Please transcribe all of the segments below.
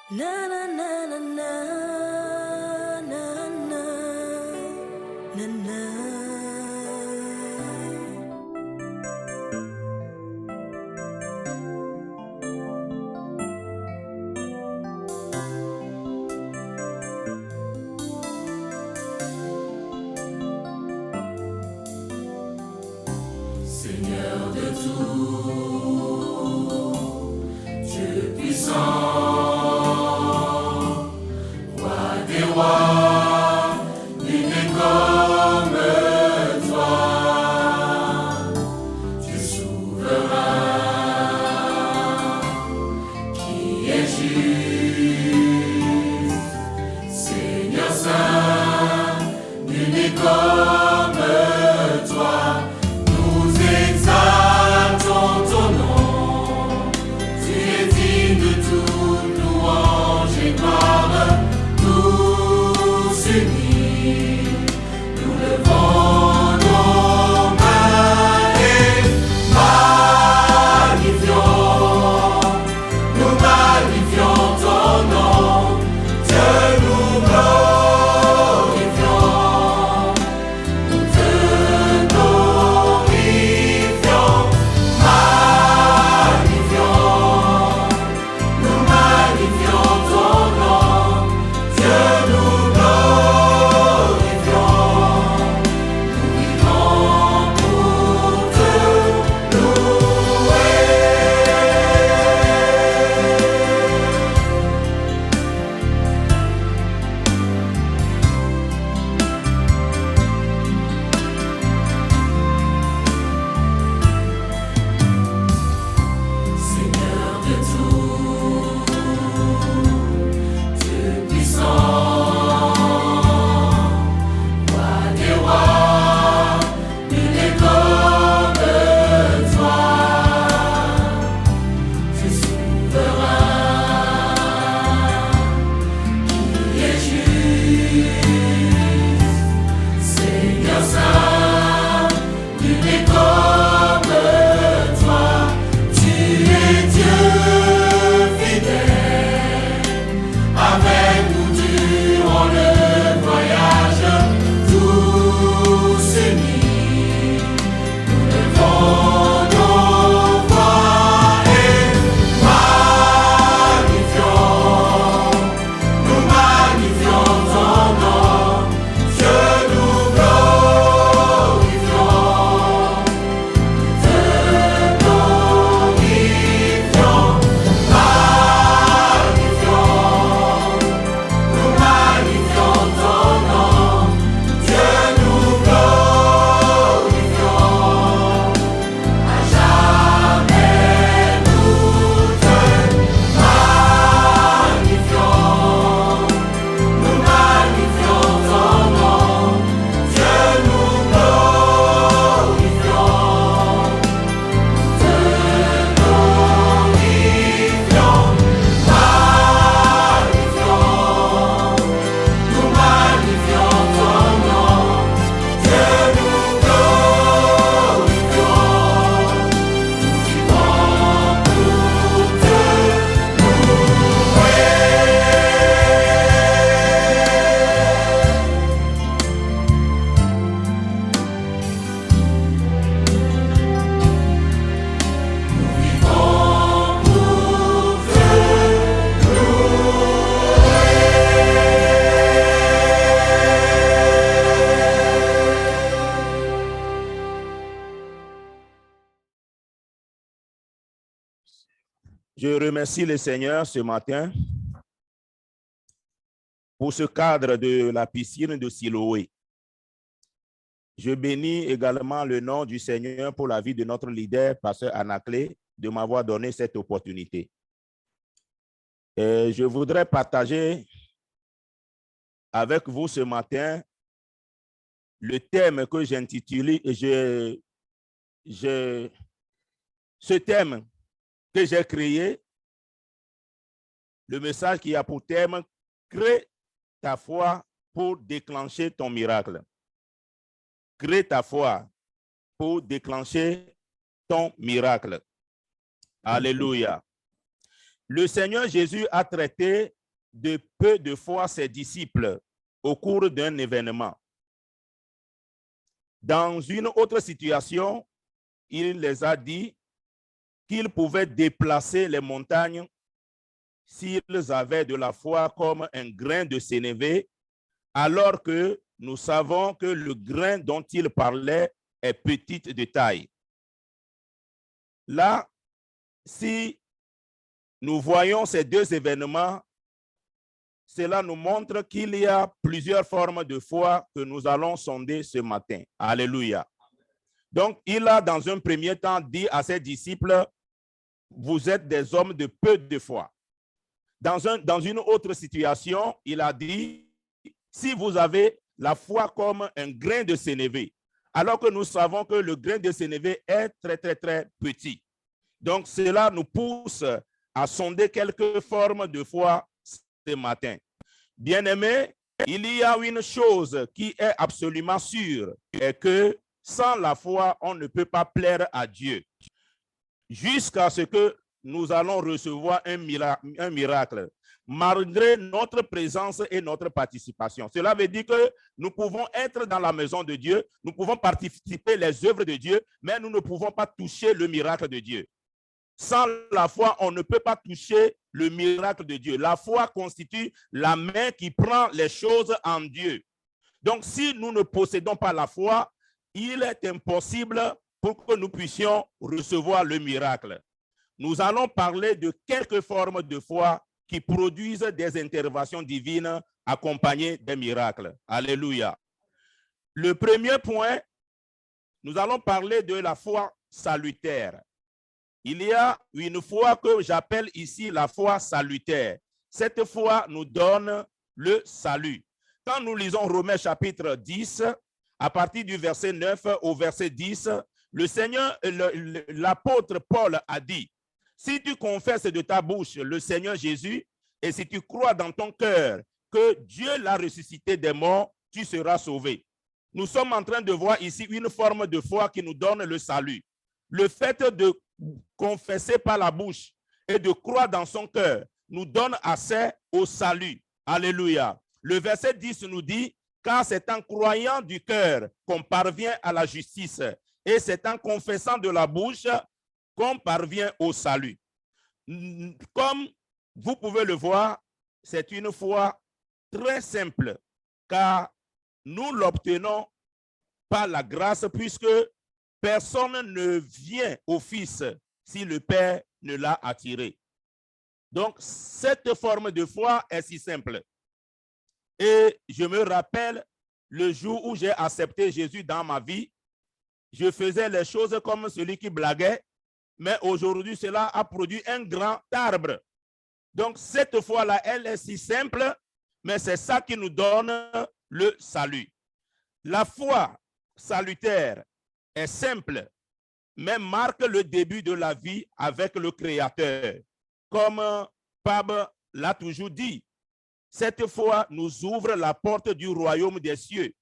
Na na na na na na na na na. Seigneur de tout, Dieu puissant, roi des rois, nul n'est comme toi, Dieu souverain, qui est juste, Seigneur saint, nul n'est comme toi. Nous exaltons ton nom, tu es digne de toute louange et gloire, tous unis, nous levons nos mains et nous magnifions ton nom, Dieu nous glorifions. Seigneur de tout, Dieu puissant, roi des rois, nul n'est comme toi, Dieu souverain, qui est juste, Seigneur saint, nul n'est comme toi. Tu es Dieu fidèle, avec nous durant le voyage, tous unis, nous levons nos voix et nous magnifions ton nom, Dieu nous glorifions. Je remercie le Seigneur ce matin pour ce cadre de la piscine de Siloé. Je bénis également le nom du Seigneur pour la vie de notre leader, pasteur Anaclé, de m'avoir donné cette opportunité. Et je voudrais partager avec vous ce matin le thème que j'intitule, ce thème que j'ai créé, le message qui a pour thème « Crée ta foi pour déclencher ton miracle ». Crée ta foi pour déclencher ton miracle. Alléluia. Le Seigneur Jésus a traité de peu de foi ses disciples au cours d'un événement. Dans une autre situation, il les a dit qu'ils pouvaient déplacer les montagnes s'ils avaient de la foi comme un grain de sénévé, alors que nous savons que le grain dont il parlait est petit de taille. Là, si nous voyons ces deux événements, cela nous montre qu'il y a plusieurs formes de foi que nous allons sonder ce matin. Alléluia. Donc, il a dans un premier temps dit à ses disciples, vous êtes des hommes de peu de foi. Dans une autre situation, il a dit, si vous avez la foi comme un grain de sénévé, alors que nous savons que le grain de sénévé est très, très, très petit. Donc, cela nous pousse à sonder quelques formes de foi ce matin. Bien-aimés, il y a une chose qui est absolument sûre, et que sans la foi, on ne peut pas plaire à Dieu. Jusqu'à ce que nous allons recevoir un miracle, malgré notre présence et notre participation. Cela veut dire que nous pouvons être dans la maison de Dieu, nous pouvons participer les œuvres de Dieu, mais nous ne pouvons pas toucher le miracle de Dieu. Sans la foi, on ne peut pas toucher le miracle de Dieu. La foi constitue la main qui prend les choses en Dieu. Donc, si nous ne possédons pas la foi, il est impossible pour que nous puissions recevoir le miracle. Nous allons parler de quelques formes de foi qui produisent des interventions divines accompagnées des miracles. Alléluia. Le premier point, nous allons parler de la foi salutaire. Il y a une foi que j'appelle ici la foi salutaire. Cette foi nous donne le salut. Quand nous lisons Romains chapitre 10, à partir du verset 9 au verset 10, le Seigneur, l'apôtre Paul a dit, si tu confesses de ta bouche le Seigneur Jésus et si tu crois dans ton cœur que Dieu l'a ressuscité des morts, tu seras sauvé. Nous sommes en train de voir ici une forme de foi qui nous donne le salut. Le fait de confesser par la bouche et de croire dans son cœur nous donne accès au salut. Alléluia. Le verset 10 nous dit, car c'est en croyant du cœur qu'on parvient à la justice et c'est en confessant de la bouche qu'on parvient au salut. Comme vous pouvez le voir, c'est une foi très simple, car nous l'obtenons par la grâce, puisque personne ne vient au Fils si le Père ne l'a attiré. Donc, cette forme de foi est si simple. Et je me rappelle le jour où j'ai accepté Jésus dans ma vie, je faisais les choses comme celui qui blaguait, mais aujourd'hui, cela a produit un grand arbre. Donc, cette foi-là, elle est si simple, mais c'est ça qui nous donne le salut. La foi salutaire est simple, mais marque le début de la vie avec le Créateur. Comme Pape l'a toujours dit, cette foi nous ouvre la porte du royaume des cieux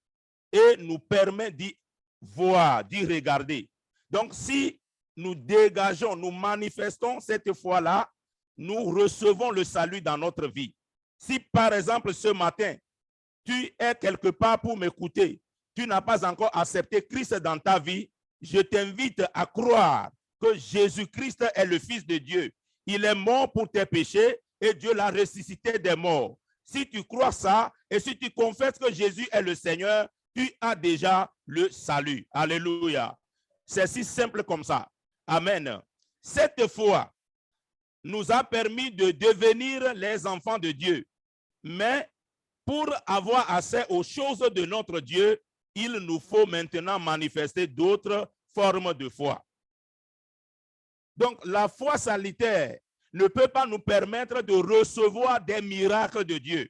et nous permet d'y voir, d'y regarder. Donc, si nous dégageons, nous manifestons cette foi-là, nous recevons le salut dans notre vie. Si, par exemple, ce matin, tu es quelque part pour m'écouter, tu n'as pas encore accepté Christ dans ta vie, je t'invite à croire que Jésus-Christ est le Fils de Dieu. Il est mort pour tes péchés et Dieu l'a ressuscité des morts. Si tu crois ça et si tu confesses que Jésus est le Seigneur, tu as déjà le salut. Alléluia. C'est si simple comme ça. Amen. Cette foi nous a permis de devenir les enfants de Dieu. Mais pour avoir accès aux choses de notre Dieu, il nous faut maintenant manifester d'autres formes de foi. Donc, la foi salutaire ne peut pas nous permettre de recevoir des miracles de Dieu.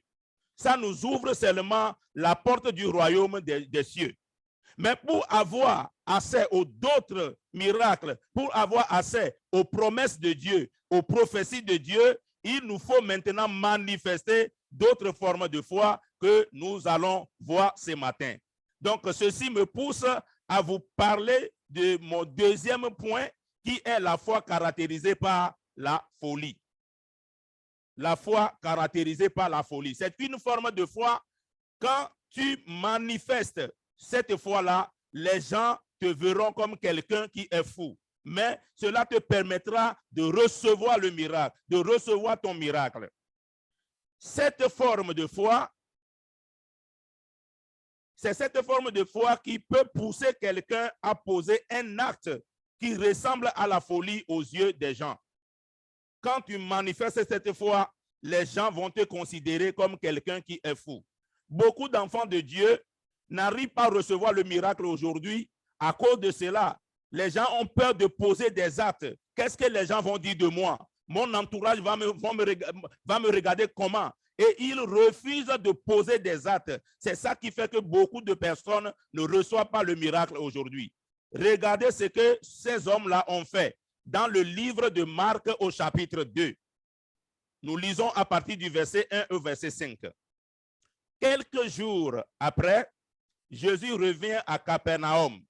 Ça nous ouvre seulement la porte du royaume des cieux. Mais pour avoir accès aux d'autres miracles, pour avoir accès aux promesses de Dieu, aux prophéties de Dieu, il nous faut maintenant manifester d'autres formes de foi que nous allons voir ce matin. Donc, ceci me pousse à vous parler de mon deuxième point, qui est la foi caractérisée par la folie. la foi caractérisée par la folie. C'est une forme de foi. Quand tu manifestes cette foi-là, les gens te verront comme quelqu'un qui est fou. Mais cela te permettra de recevoir le miracle, de recevoir ton miracle. Cette forme de foi, c'est cette forme de foi qui peut pousser quelqu'un à poser un acte qui ressemble à la folie aux yeux des gens. Quand tu manifestes cette foi, les gens vont te considérer comme quelqu'un qui est fou. Beaucoup d'enfants de Dieu n'arrivent pas à recevoir le miracle aujourd'hui. À cause de cela, les gens ont peur de poser des actes. Qu'est-ce que les gens vont dire de moi? Mon entourage va me regarder comment? Et ils refusent de poser des actes. C'est ça qui fait que beaucoup de personnes ne reçoivent pas le miracle aujourd'hui. Regardez ce que ces hommes-là ont fait dans le livre de Marc au chapitre 2. Nous lisons à partir du verset 1 au verset 5. Quelques jours après, Jésus revient à Capernaum.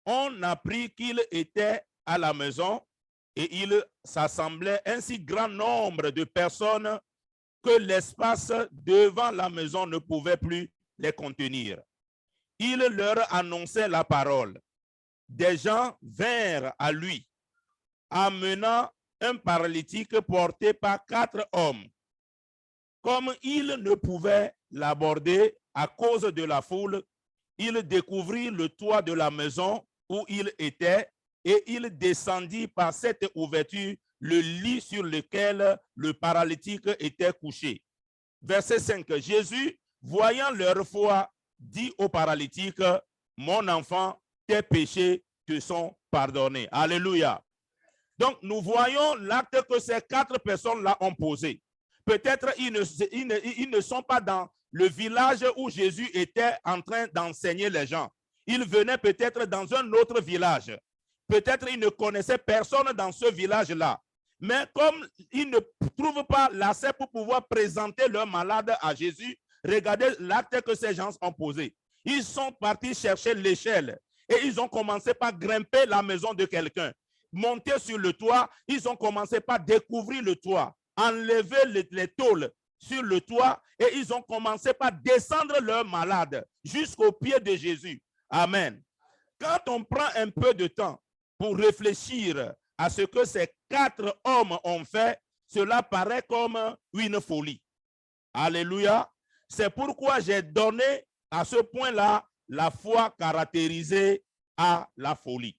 On apprit qu'il était à la maison et il s'assemblait un si grand nombre de personnes que l'espace devant la maison ne pouvait plus les contenir. Il leur annonçait la parole. Des gens vinrent à lui, amenant un paralytique porté par 4 hommes. Comme il ne pouvait l'aborder à cause de la foule, il découvrit le toit de la maison où il était et il descendit par cette ouverture le lit sur lequel le paralytique était couché. Verset 5. Jésus, voyant leur foi, dit au paralytique, « Mon enfant, tes péchés te sont pardonnés. » Alléluia. Donc, nous voyons l'acte que ces 4 personnes-là ont posé. Peut-être ils ne sont pas dans le village où Jésus était en train d'enseigner les gens. Ils venaient peut-être dans un autre village. Peut-être ils ne connaissaient personne dans ce village-là. Mais comme ils ne trouvent pas l'accès pour pouvoir présenter leur malade à Jésus, regardez l'acte que ces gens ont posé. Ils sont partis chercher l'échelle et ils ont commencé par grimper la maison de quelqu'un. Monter sur le toit, ils ont commencé par découvrir le toit, enlever les tôles sur le toit et ils ont commencé par descendre leur malade jusqu'au pied de Jésus. Amen. Quand on prend un peu de temps pour réfléchir à ce que ces 4 hommes ont fait, cela paraît comme une folie. Alléluia. C'est pourquoi j'ai donné à ce point-là la foi caractérisée à la folie.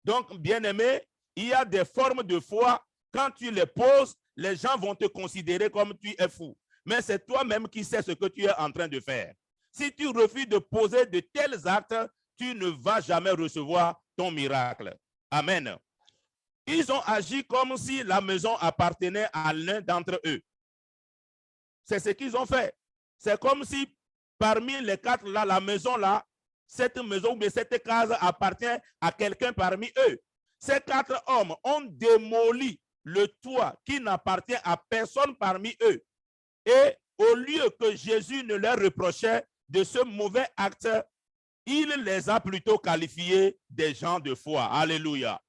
Donc, bien-aimé, il y a des formes de foi, quand tu les poses, les gens vont te considérer comme tu es fou. Mais c'est toi-même qui sais ce que tu es en train de faire. Si tu refuses de poser de tels actes, tu ne vas jamais recevoir ton miracle. Amen. Ils ont agi comme si la maison appartenait à l'un d'entre eux. C'est ce qu'ils ont fait. C'est comme si parmi les 4 là, la maison là, cette maison ou cette case appartient à quelqu'un parmi eux. Ces 4 hommes ont démoli le toit qui n'appartient à personne parmi eux. Et au lieu que Jésus ne leur reprochait de ce mauvais acte, il les a plutôt qualifiés des gens de foi. Alléluia.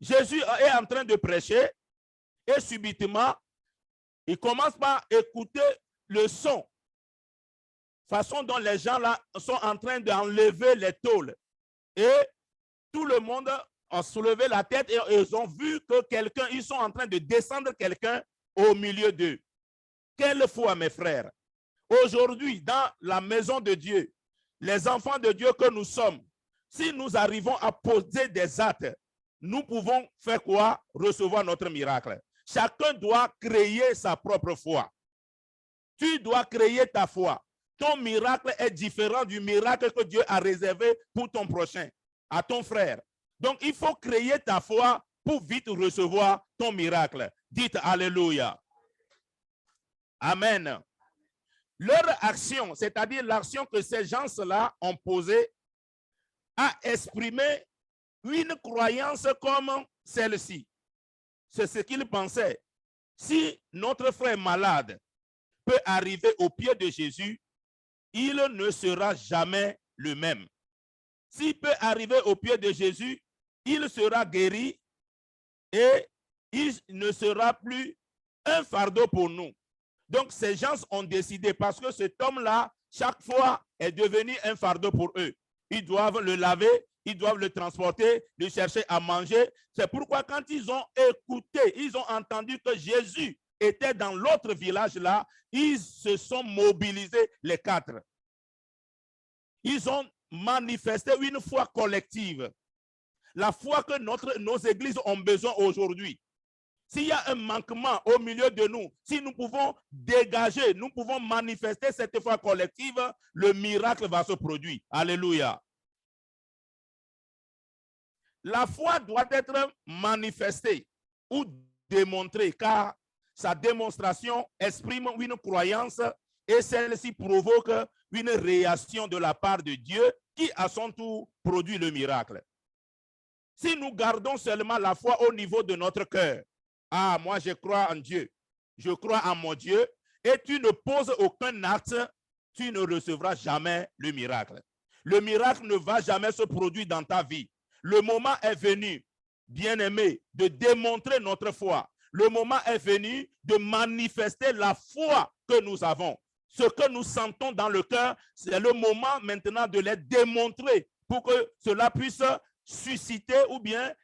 Jésus est en train de prêcher et subitement, il commence par écouter le son. Façon dont les gens là sont en train d'enlever les tôles. Et tout le monde a soulevé la tête et ils ont vu que quelqu'un, ils sont en train de descendre quelqu'un au milieu d'eux. Quelle foi, mes frères. Aujourd'hui, dans la maison de Dieu, les enfants de Dieu que nous sommes, si nous arrivons à poser des actes, nous pouvons faire quoi? Recevoir notre miracle. Chacun doit créer sa propre foi. Tu dois créer ta foi. Ton miracle est différent du miracle que Dieu a réservé pour ton prochain, à ton frère. Donc, il faut créer ta foi pour vite recevoir ton miracle. Dites Alléluia. Amen. Leur action, c'est-à-dire l'action que ces gens-là ont posée, a exprimé une croyance comme celle-ci. C'est ce qu'ils pensaient. Si notre frère malade peut arriver au pied de Jésus, il ne sera jamais le même. S'il peut arriver au pied de Jésus, il sera guéri et il ne sera plus un fardeau pour nous. Donc, ces gens ont décidé, parce que cet homme-là, chaque fois, est devenu un fardeau pour eux. Ils doivent le laver, ils doivent le transporter, le chercher à manger. C'est pourquoi quand ils ont écouté, ils ont entendu que Jésus était dans l'autre village-là, ils se sont mobilisés les quatre. Ils ont manifesté une foi collective. La foi que nos églises ont besoin aujourd'hui. S'il y a un manquement au milieu de nous, si nous pouvons dégager, nous pouvons manifester cette foi collective, le miracle va se produire. Alléluia. La foi doit être manifestée ou démontrée, car sa démonstration exprime une croyance et celle-ci provoque une réaction de la part de Dieu qui, à son tour, produit le miracle. Si nous gardons seulement la foi au niveau de notre cœur, ah, moi je crois en Dieu, je crois en mon Dieu, et tu ne poses aucun acte, tu ne recevras jamais le miracle. Le miracle ne va jamais se produire dans ta vie. Le moment est venu, bien-aimé, de démontrer notre foi. Le moment est venu de manifester la foi que nous avons. Ce que nous sentons dans le cœur, c'est le moment maintenant de les démontrer pour que cela puisse susciter ou bien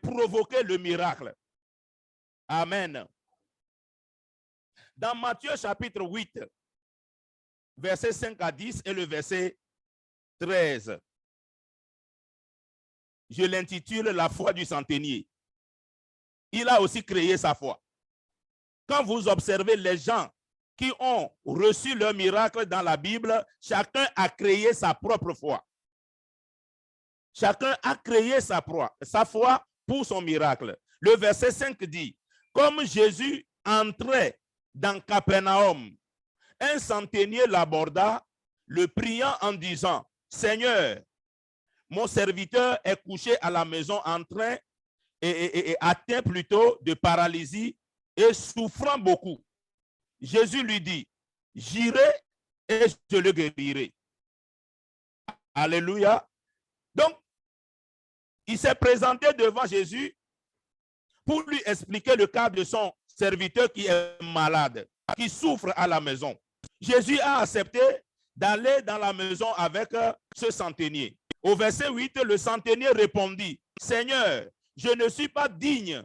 provoquer le miracle. Amen. Dans Matthieu chapitre 8, versets 5 à 10 et le verset 13, je l'intitule La foi du centenier. Il a aussi créé sa foi. Quand vous observez les gens qui ont reçu leur miracle dans la Bible, chacun a créé sa propre foi. Chacun a créé sa foi pour son miracle. Le verset 5 dit, comme Jésus entrait dans Capernaum, un centenier l'aborda, le priant en disant, Seigneur, mon serviteur est couché à la maison en train et atteint plutôt de paralysie et souffrant beaucoup. Jésus lui dit, j'irai et je le guérirai. Alléluia. Donc, il s'est présenté devant Jésus pour lui expliquer le cas de son serviteur qui est malade, qui souffre à la maison. Jésus a accepté d'aller dans la maison avec ce centenier. Au verset 8, le centenier répondit, Seigneur, je ne suis pas digne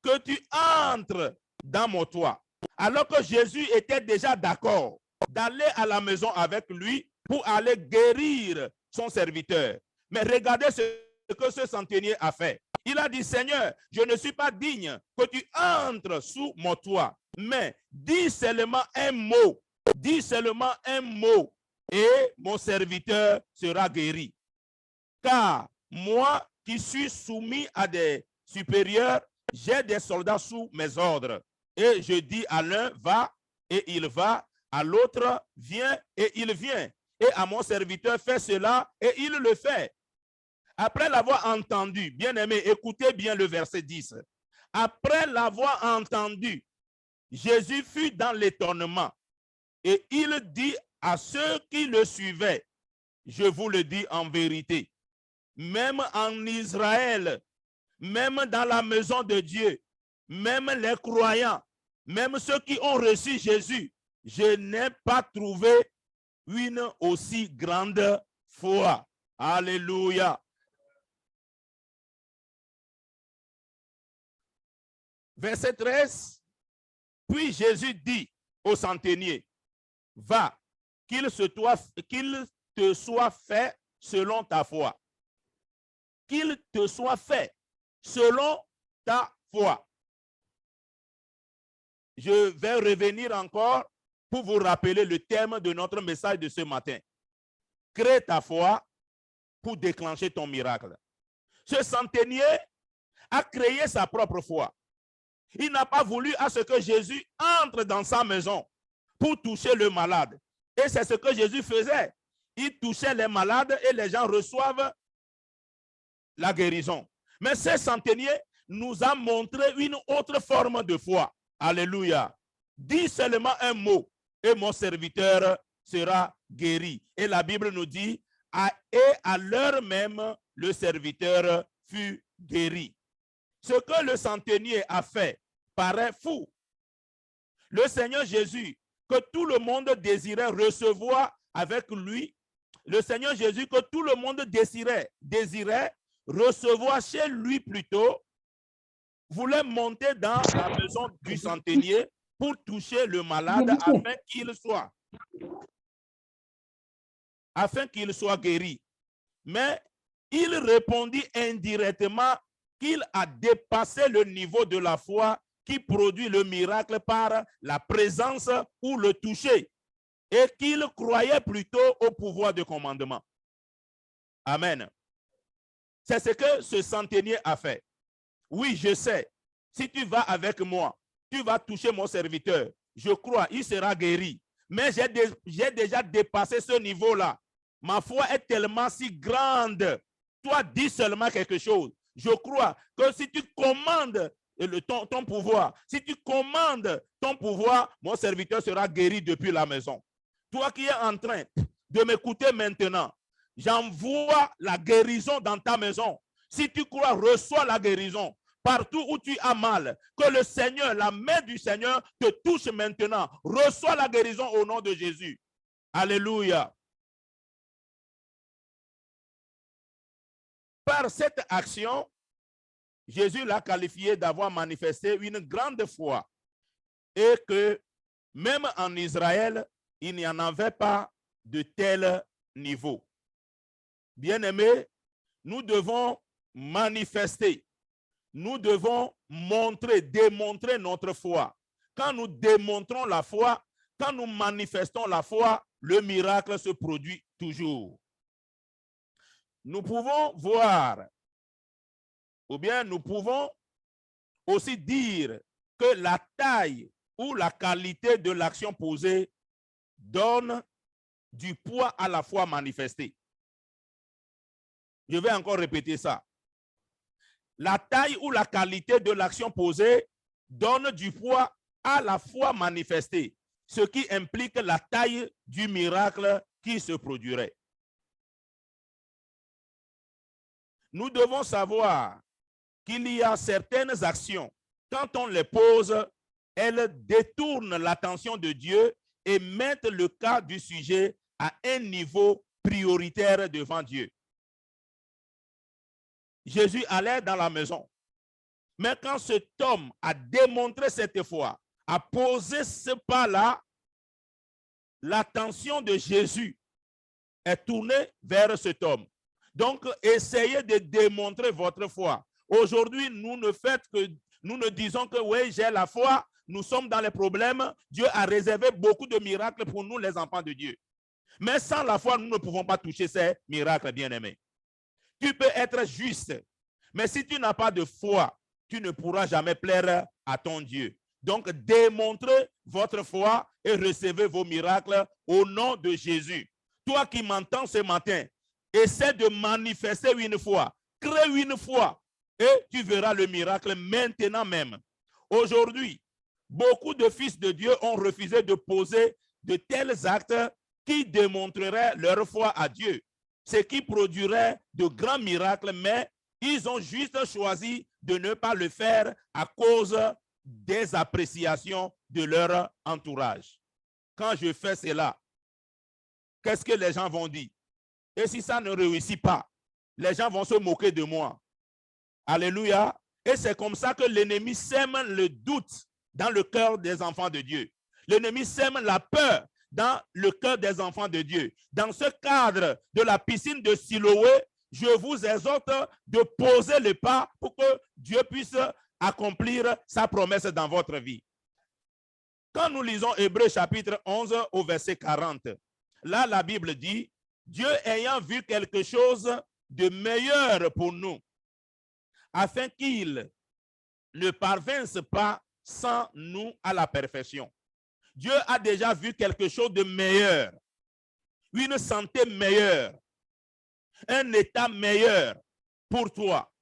que tu entres dans mon toit. Alors que Jésus était déjà d'accord d'aller à la maison avec lui pour aller guérir son serviteur. Mais regardez ce que ce centenier a fait. Il a dit, Seigneur, je ne suis pas digne que tu entres sous mon toit, mais dis seulement un mot, et mon serviteur sera guéri. Car moi qui suis soumis à des supérieurs, j'ai des soldats sous mes ordres. Et je dis à l'un, va, et il va, à l'autre, viens, et il vient. Et à mon serviteur, fais cela, et il le fait. Après l'avoir entendu, bien-aimé, écoutez bien le verset 10. Après l'avoir entendu, Jésus fut dans l'étonnement, et il dit à ceux qui le suivaient, je vous le dis en vérité, même en Israël, même dans la maison de Dieu, même les croyants, même ceux qui ont reçu Jésus, je n'ai pas trouvé une aussi grande foi. Alléluia. Verset 13. Puis Jésus dit au centenier, va, qu'il te soit fait selon ta foi. Qu'il te soit fait selon ta foi. Je vais revenir encore pour vous rappeler le thème de notre message de ce matin. Crée ta foi pour déclencher ton miracle. Ce centenier a créé sa propre foi. Il n'a pas voulu à ce que Jésus entre dans sa maison pour toucher le malade. Et c'est ce que Jésus faisait. Il touchait les malades et les gens reçoivent la guérison. Mais ce centenier nous a montré une autre forme de foi. Alléluia. Dis seulement un mot et mon serviteur sera guéri. Et la Bible nous dit, et à l'heure même, le serviteur fut guéri. Ce que le centenier a fait paraît fou. Le Seigneur Jésus, que tout le monde désirait recevoir avec lui, le Seigneur Jésus, que tout le monde désirait recevoir chez lui plutôt, voulait monter dans la maison du centenier pour toucher le malade afin qu'il soit guéri. Mais il répondit indirectement qu'il a dépassé le niveau de la foi qui produit le miracle par la présence ou le toucher, et qu'il croyait plutôt au pouvoir de commandement. Amen. C'est ce que ce centenier a fait. Oui, je sais, si tu vas avec moi, tu vas toucher mon serviteur. Je crois, il sera guéri. Mais j'ai déjà dépassé ce niveau-là. Ma foi est tellement si grande. Toi, dis seulement quelque chose. Je crois que si tu commandes ton pouvoir, si tu commandes ton pouvoir, mon serviteur sera guéri depuis la maison. Toi qui es en train de m'écouter maintenant, j'envoie la guérison dans ta maison. Si tu crois, reçois la guérison. Partout où tu as mal, que le Seigneur, la main du Seigneur te touche maintenant. Reçois la guérison au nom de Jésus. Alléluia. Par cette action, Jésus l'a qualifié d'avoir manifesté une grande foi et que même en Israël, il n'y en avait pas de tel niveau. Bien-aimés, nous devons manifester, nous devons montrer, démontrer notre foi. Quand nous démontrons la foi, quand nous manifestons la foi, le miracle se produit toujours. Nous pouvons voir, ou bien nous pouvons aussi dire que la taille ou la qualité de l'action posée donne du poids à la foi manifestée. Je vais encore répéter ça. La taille ou la qualité de l'action posée donne du poids à la foi manifestée, ce qui implique la taille du miracle qui se produirait. Nous devons savoir qu'il y a certaines actions, quand on les pose, elles détournent l'attention de Dieu et mettent le cas du sujet à un niveau prioritaire devant Dieu. Jésus allait dans la maison. Mais quand cet homme a démontré cette foi, a posé ce pas-là, l'attention de Jésus est tournée vers cet homme. Donc, essayez de démontrer votre foi. Aujourd'hui, nous ne disons que oui, j'ai la foi, nous sommes dans les problèmes. Dieu a réservé beaucoup de miracles pour nous, les enfants de Dieu. Mais sans la foi, nous ne pouvons pas toucher ces miracles, bien-aimés. Tu peux être juste, mais si tu n'as pas de foi, tu ne pourras jamais plaire à ton Dieu. Donc, démontrez votre foi et recevez vos miracles au nom de Jésus. Toi qui m'entends ce matin, essaie de manifester une foi, crée une foi et tu verras le miracle maintenant même. Aujourd'hui, beaucoup de fils de Dieu ont refusé de poser de tels actes qui démontreraient leur foi à Dieu, ce qui produirait de grands miracles, mais ils ont juste choisi de ne pas le faire à cause des appréciations de leur entourage. Quand je fais cela, qu'est-ce que les gens vont dire? Et si ça ne réussit pas, les gens vont se moquer de moi. Alléluia. Et c'est comme ça que l'ennemi sème le doute dans le cœur des enfants de Dieu. L'ennemi sème la peur dans le cœur des enfants de Dieu. Dans ce cadre de la piscine de Siloé, je vous exhorte de poser le pas pour que Dieu puisse accomplir sa promesse dans votre vie. Quand nous lisons Hébreux chapitre 11 au verset 40, là la Bible dit, Dieu ayant vu quelque chose de meilleur pour nous, afin qu'il ne parvinsse pas sans nous à la perfection. Dieu a déjà vu quelque chose de meilleur, une santé meilleure, un état meilleur pour toi,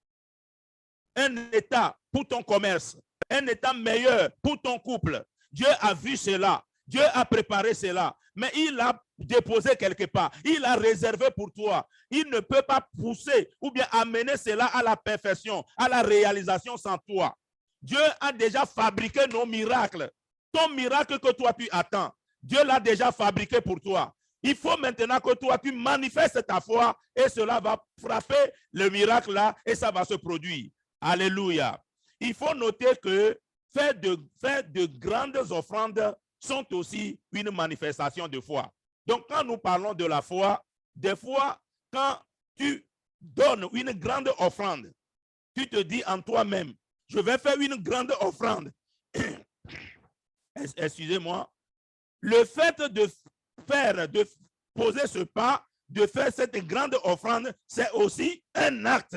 un état pour ton commerce, un état meilleur pour ton couple. Dieu a vu cela, Dieu a préparé cela, mais il a déposé quelque part. Il a réservé pour toi. Il ne peut pas pousser ou bien amener cela à la perfection, à la réalisation sans toi. Dieu a déjà fabriqué nos miracles. Ton miracle que toi tu attends, Dieu l'a déjà fabriqué pour toi. Il faut maintenant que toi tu manifestes ta foi et cela va frapper le miracle là et ça va se produire. Alléluia. Il faut noter que faire de grandes offrandes sont aussi une manifestation de foi. Donc, quand nous parlons de la foi, des fois, quand tu donnes une grande offrande, tu te dis en toi-même, je vais faire une grande offrande. Excusez-moi. Le fait de poser ce pas, de faire cette grande offrande, c'est aussi un acte,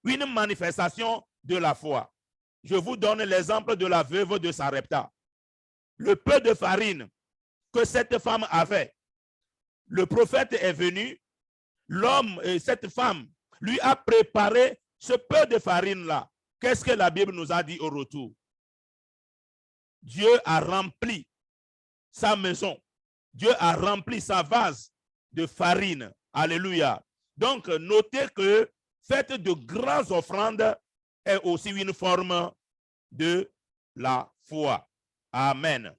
une manifestation de la foi. Je vous donne l'exemple de la veuve de Sarepta. Le peu de farine que cette femme avait, le prophète est venu, l'homme et cette femme lui a préparé ce peu de farine-là. Qu'est-ce que la Bible nous a dit au retour? Dieu a rempli sa maison. Dieu a rempli sa vase de farine. Alléluia. Donc, notez que faites de grandes offrandes est aussi une forme de la foi. Amen.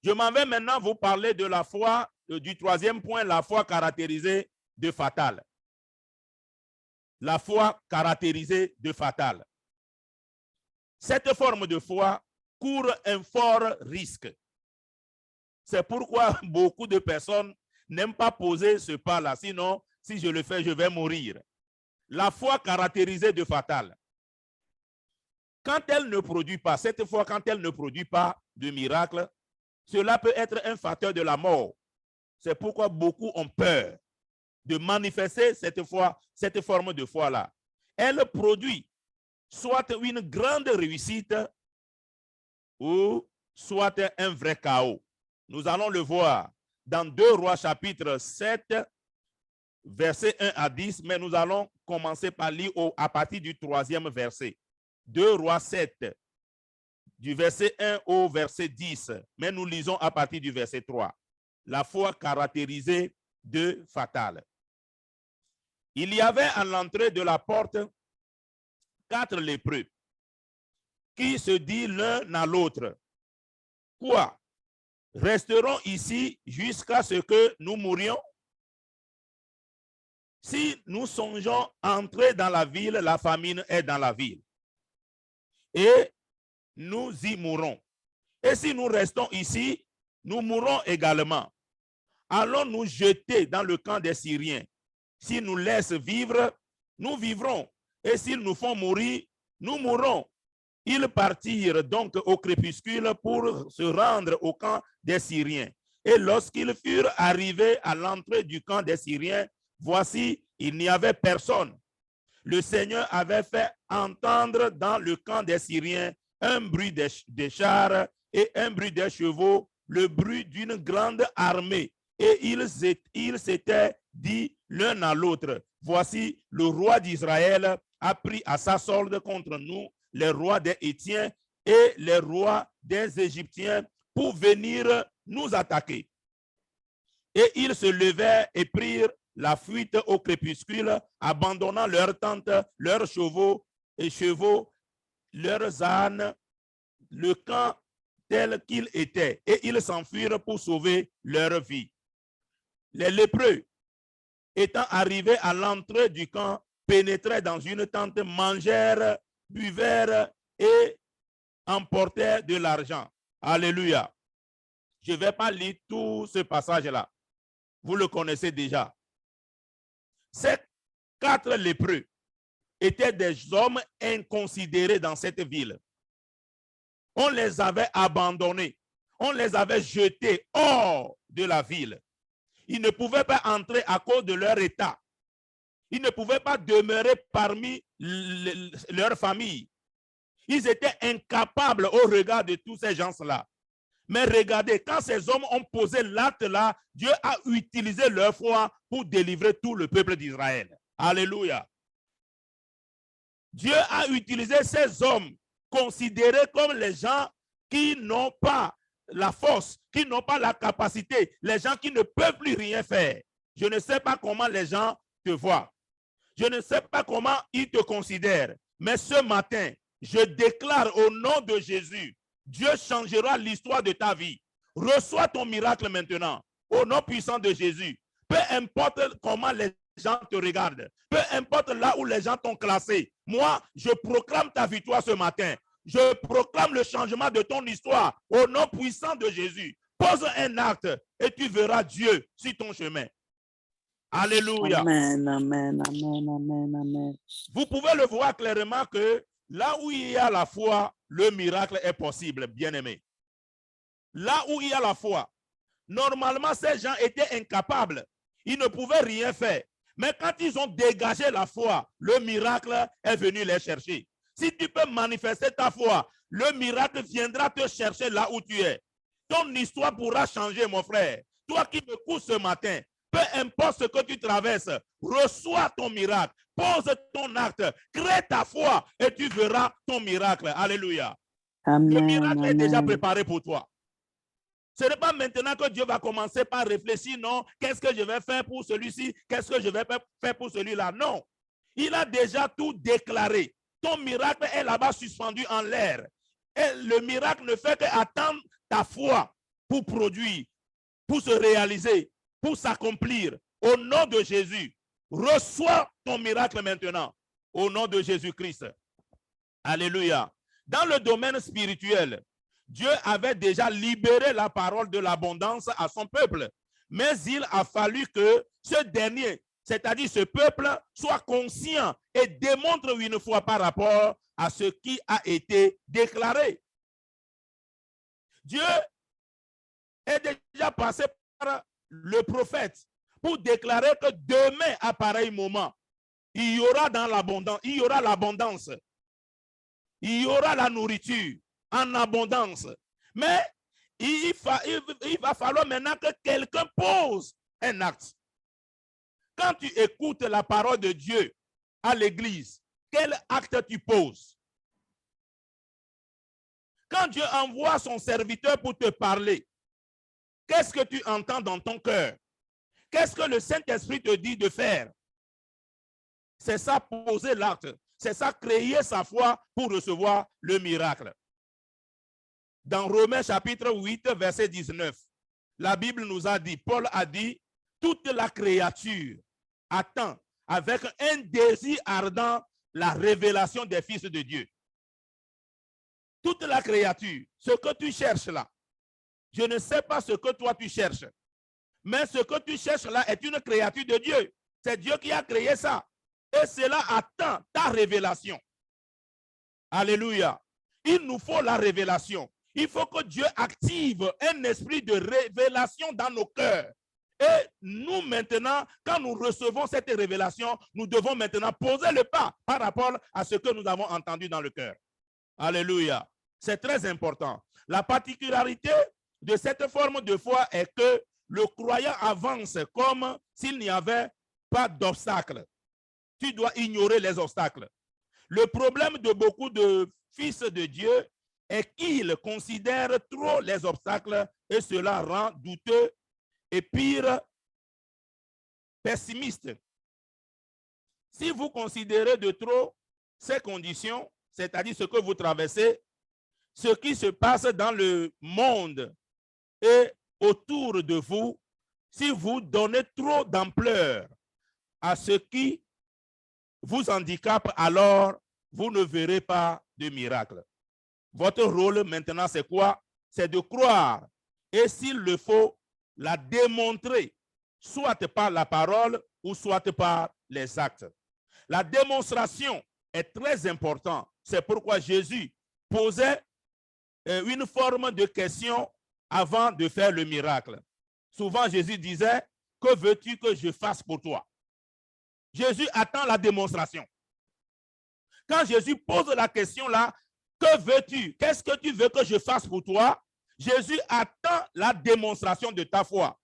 Je m'en vais maintenant vous parler de la foi, du troisième point, la foi caractérisée de fatale. La foi caractérisée de fatale. Cette forme de foi court un fort risque. C'est pourquoi beaucoup de personnes n'aiment pas poser ce pas-là. Sinon, si je le fais, je vais mourir. La foi caractérisée de fatale. Quand elle ne produit pas, cette foi, quand elle ne produit pas de miracle, cela peut être un facteur de la mort. C'est pourquoi beaucoup ont peur de manifester cette foi, cette forme de foi-là. Elle produit soit une grande réussite ou soit un vrai chaos. Nous allons le voir dans 2 Rois chapitre 7, verset 1 à 10, mais nous allons commencer par lire à partir du 3e verset. 2 Rois 7, du verset 1 au verset 10, mais nous lisons à partir du verset 3. La foi caractérisée de fatale. Il y avait à l'entrée de la porte 4 lépreux qui se disent l'un à l'autre: quoi? Resterons ici jusqu'à ce que nous mourions? Si nous songeons entrer dans la ville, la famine est dans la ville, et nous y mourrons. Et si nous restons ici, nous mourrons également. Allons nous jeter dans le camp des Syriens. S'ils nous laissent vivre, nous vivrons. Et s'ils nous font mourir, nous mourrons. Ils partirent donc au crépuscule pour se rendre au camp des Syriens. Et lorsqu'ils furent arrivés à l'entrée du camp des Syriens, voici, il n'y avait personne. Le Seigneur avait fait entendre dans le camp des Syriens un bruit des chars et un bruit des chevaux, le bruit d'une grande armée. Et ils s'étaient dit l'un à l'autre: voici, le roi d'Israël a pris à sa solde contre nous les rois des Hétiens et les rois des Égyptiens pour venir nous attaquer. Et ils se levèrent et prirent la fuite au crépuscule, abandonnant leurs tentes, leurs chevaux, leurs ânes, le camp tel qu'il était, et ils s'enfuirent pour sauver leur vie. Les lépreux, étant arrivés à l'entrée du camp, pénétrèrent dans une tente, mangèrent, buvèrent et emportèrent de l'argent. Alléluia. Je ne vais pas lire tout ce passage-là. Vous le connaissez déjà. Ces 4 lépreux étaient des hommes inconsidérés dans cette ville. On les avait abandonnés. On les avait jetés hors de la ville. Ils ne pouvaient pas entrer à cause de leur état. Ils ne pouvaient pas demeurer parmi leur famille. Ils étaient incapables au regard de tous ces gens-là. Mais regardez, quand ces hommes ont posé l'acte-là, Dieu a utilisé leur foi pour délivrer tout le peuple d'Israël. Alléluia. Dieu a utilisé ces hommes considérés comme les gens qui n'ont pas la force, qui n'ont pas la capacité, les gens qui ne peuvent plus rien faire. Je ne sais pas comment les gens te voient. Je ne sais pas comment ils te considèrent. Mais ce matin, je déclare au nom de Jésus, Dieu changera l'histoire de ta vie. Reçois ton miracle maintenant, au nom puissant de Jésus. Peu importe comment les gens te regardent, peu importe là où les gens t'ont classé, moi, je proclame ta victoire ce matin. Je proclame le changement de ton histoire au nom puissant de Jésus. Pose un acte et tu verras Dieu sur ton chemin. Alléluia. Amen, amen, amen, amen, amen. Vous pouvez le voir clairement que là où il y a la foi, le miracle est possible, bien-aimé. Là où il y a la foi, normalement, ces gens étaient incapables. Ils ne pouvaient rien faire. Mais quand ils ont dégagé la foi, le miracle est venu les chercher. Si tu peux manifester ta foi, le miracle viendra te chercher là où tu es. Ton histoire pourra changer, mon frère. Toi qui me couches ce matin, peu importe ce que tu traverses, reçois ton miracle, pose ton acte, crée ta foi et tu verras ton miracle. Alléluia. Amen, Le miracle est déjà amen. préparé pour toi. Ce n'est pas maintenant que Dieu va commencer par réfléchir, non, qu'est-ce que je vais faire pour celui-ci, qu'est-ce que je vais faire pour celui-là. Non, il a déjà tout déclaré. Ton miracle est là-bas suspendu en l'air. Et le miracle ne fait qu'attendre ta foi pour produire, pour se réaliser, pour s'accomplir. Au nom de Jésus, reçois ton miracle maintenant. Au nom de Jésus-Christ. Alléluia. Dans le domaine spirituel, Dieu avait déjà libéré la parole de l'abondance à son peuple. Mais il a fallu que ce dernier, c'est-à-dire ce peuple, soit conscient et démontre une fois par rapport à ce qui a été déclaré. Dieu est déjà passé par le prophète pour déclarer que demain, à pareil moment, il y aura dans l'abondance, il y aura l'abondance, il y aura la nourriture en abondance. Mais il va falloir maintenant que quelqu'un pose un acte. Quand tu écoutes la parole de Dieu à l'église, quel acte tu poses? Quand Dieu envoie son serviteur pour te parler, qu'est-ce que tu entends dans ton cœur? Qu'est-ce que le Saint-Esprit te dit de faire? C'est ça, poser l'acte. C'est ça, créer sa foi pour recevoir le miracle. Dans Romains chapitre 8, verset 19, la Bible nous a dit, Paul a dit, toute la créature attend avec un désir ardent la révélation des fils de Dieu. Toute la créature, ce que tu cherches là, je ne sais pas ce que toi tu cherches, mais ce que tu cherches là est une créature de Dieu. C'est Dieu qui a créé ça. Et cela attend ta révélation. Alléluia. Il nous faut la révélation. Il faut que Dieu active un esprit de révélation dans nos cœurs. Et nous maintenant, quand nous recevons cette révélation, nous devons maintenant poser le pas par rapport à ce que nous avons entendu dans le cœur. Alléluia. C'est très important. La particularité de cette forme de foi est que le croyant avance comme s'il n'y avait pas d'obstacle. Tu dois ignorer les obstacles. Le problème de beaucoup de fils de Dieu est qu'ils considèrent trop les obstacles et cela rend douteux et pire, pessimiste. Si vous considérez de trop ces conditions, c'est-à-dire ce que vous traversez, ce qui se passe dans le monde et autour de vous, si vous donnez trop d'ampleur à ce qui vous handicape, alors vous ne verrez pas de miracle. Votre rôle maintenant, c'est quoi? C'est de croire et s'il le faut, la démontrer, soit par la parole ou soit par les actes. La démonstration est très importante. C'est pourquoi Jésus posait une forme de question avant de faire le miracle. Souvent, Jésus disait, que veux-tu que je fasse pour toi? Jésus attend la démonstration. Quand Jésus pose la question là, que veux-tu? Qu'est-ce que tu veux que je fasse pour toi? Jésus attend la démonstration de ta foi.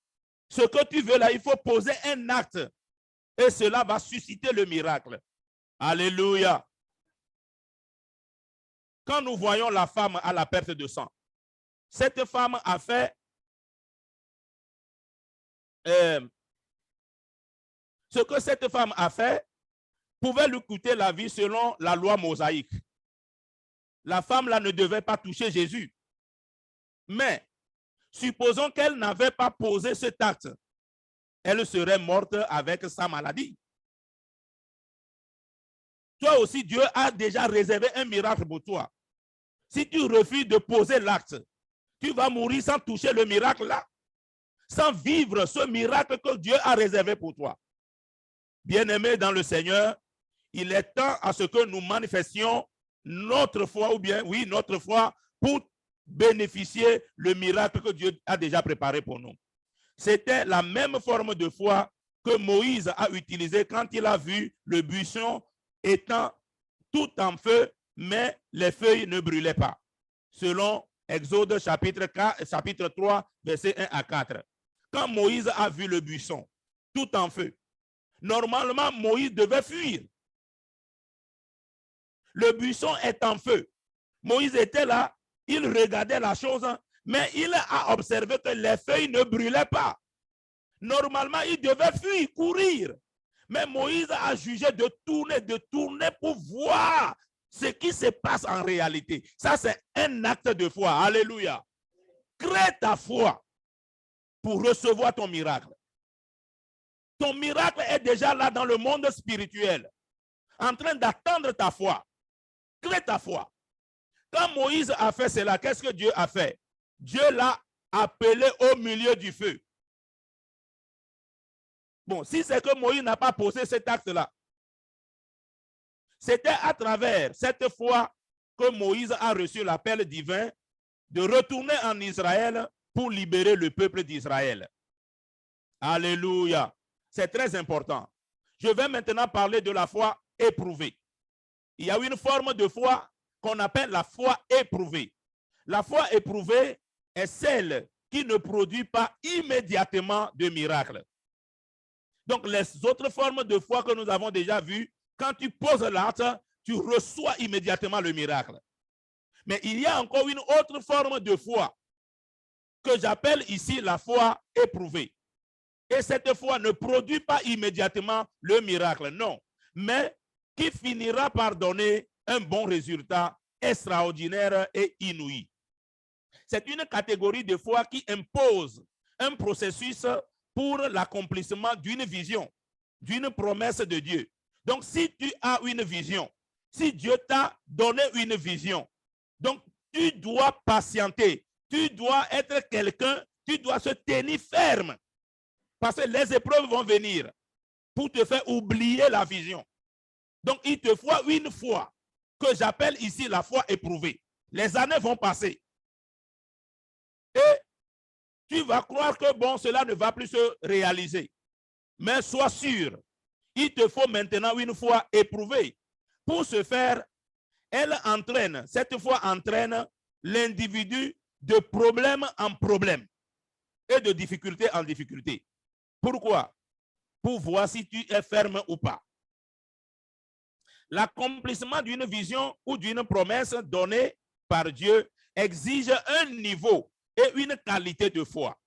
Ce que tu veux là, il faut poser un acte et cela va susciter le miracle. Alléluia. Quand nous voyons la femme à la perte de sang, cette femme a fait ce que cette femme a fait pouvait lui coûter la vie selon la loi mosaïque. La femme là ne devait pas toucher Jésus. Mais supposons qu'elle n'avait pas posé cet acte, elle serait morte avec sa maladie. Toi aussi, Dieu a déjà réservé un miracle pour toi. Si tu refuses de poser l'acte, tu vas mourir sans toucher le miracle là, sans vivre ce miracle que Dieu a réservé pour toi. Bien-aimés dans le Seigneur, il est temps à ce que nous manifestions notre foi, ou bien, oui, notre foi, pour bénéficier le miracle que Dieu a déjà préparé pour nous. C'était la même forme de foi que Moïse a utilisée quand il a vu le buisson étant tout en feu, mais les feuilles ne brûlaient pas. Selon Exode chapitre 3, versets 1 à 4. Quand Moïse a vu le buisson tout en feu, normalement, Moïse devait fuir. Le buisson est en feu. Moïse était là, il regardait la chose, mais il a observé que les feuilles ne brûlaient pas. Normalement, il devait fuir, courir. Mais Moïse a jugé de tourner pour voir ce qui se passe en réalité. Ça, c'est un acte de foi. Alléluia. Crée ta foi pour recevoir ton miracle. Ton miracle est déjà là dans le monde spirituel, en train d'attendre ta foi. Crée ta foi. Quand Moïse a fait cela, qu'est-ce que Dieu a fait? Dieu l'a appelé au milieu du feu. Bon, si c'est que Moïse n'a pas posé cet acte-là, c'était à travers cette foi que Moïse a reçu l'appel divin de retourner en Israël pour libérer le peuple d'Israël. Alléluia. C'est très important. Je vais maintenant parler de la foi éprouvée. Il y a une forme de foi qu'on appelle la foi éprouvée. La foi éprouvée est celle qui ne produit pas immédiatement de miracle. Donc, les autres formes de foi que nous avons déjà vues, quand tu poses l'acte, tu reçois immédiatement le miracle. Mais il y a encore une autre forme de foi que j'appelle ici la foi éprouvée. Et cette foi ne produit pas immédiatement le miracle, non, mais qui finira par donner un bon résultat extraordinaire et inouï. C'est une catégorie de foi qui impose un processus pour l'accomplissement d'une vision, d'une promesse de Dieu. Donc, si tu as une vision, si Dieu t'a donné une vision, donc tu dois patienter, tu dois être quelqu'un, tu dois se tenir ferme. Parce que les épreuves vont venir pour te faire oublier la vision. Donc, il te faut une foi que j'appelle ici la foi éprouvée. Les années vont passer. Et tu vas croire que bon, cela ne va plus se réaliser. Mais sois sûr, il te faut maintenant une foi éprouvée. Pour ce faire, cette foi entraîne l'individu de problème en problème et de difficulté en difficulté. Pourquoi? Pour voir si tu es ferme ou pas. L'accomplissement d'une vision ou d'une promesse donnée par Dieu exige un niveau et une qualité de foi.